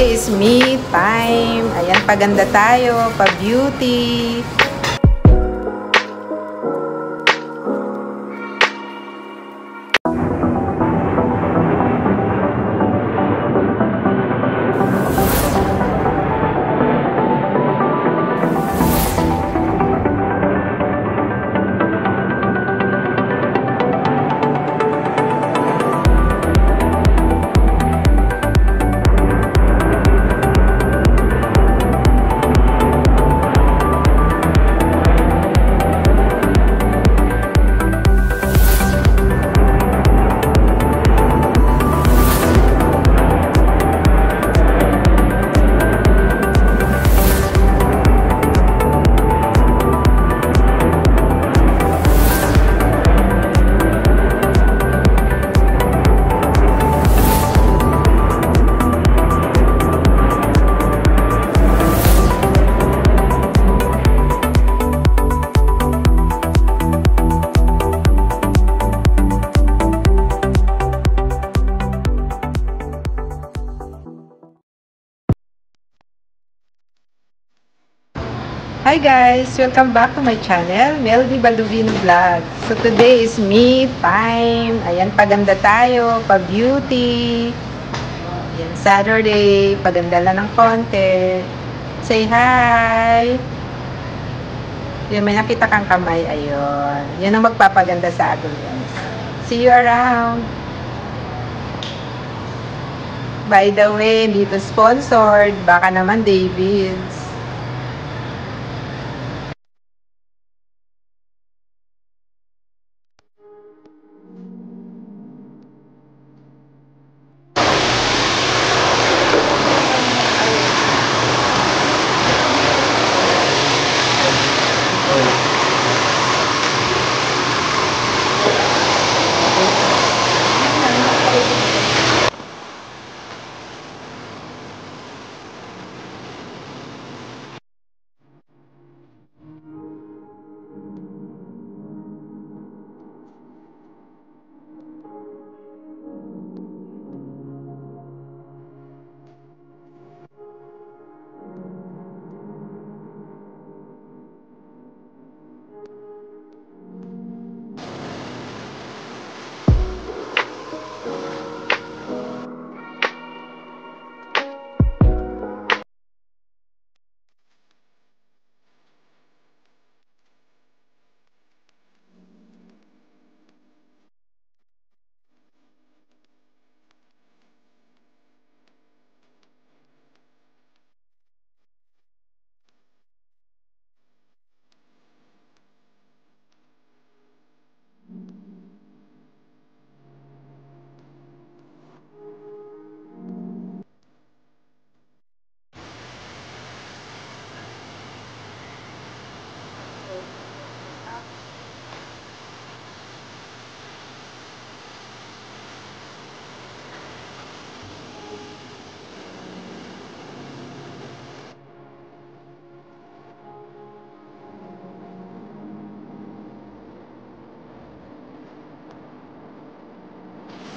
today is me time. Ayan, paganda tayo, pa-beauty. Hi guys! Welcome back to my channel, Meldy Baldovino Vlog. So today is me time. Ayan, paganda tayo, pa-beauty. Ayan, Saturday, paganda lang ng konti. Say hi! Yan, may nakita kang kamay. Ayun. Yan ang magpapaganda sa atin. See you around! By the way, dito sponsored. Baka naman David's.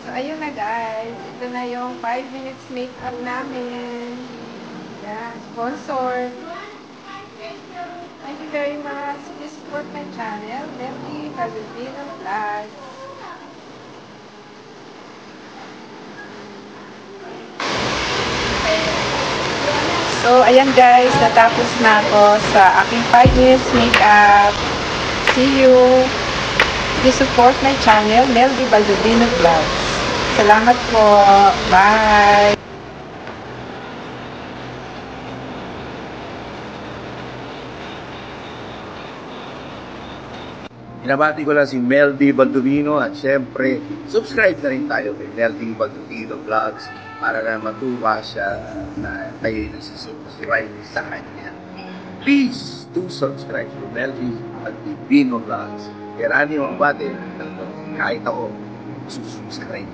So, ayun na guys. Ito na yung 5 minutes makeup namin. Yeah, sponsored. Thank you very much. Please support my channel, Meldy Baldovino Vlog. So, ayan guys. Natapos na ako sa aking 5 minutes makeup. See you. Please support my channel, Meldy Baldovino Vlog. Salamat po. Bye! Binabati ko lang si Meldy Baldovino at syempre, subscribe na rin tayo kay Meldy Baldovino Vlogs para na matuwa siya na kayo nasusubscribe sa kanya. Please do subscribe to Meldy Baldovino Vlogs. Kaya rani yung bati, kahit ako, susubscribe.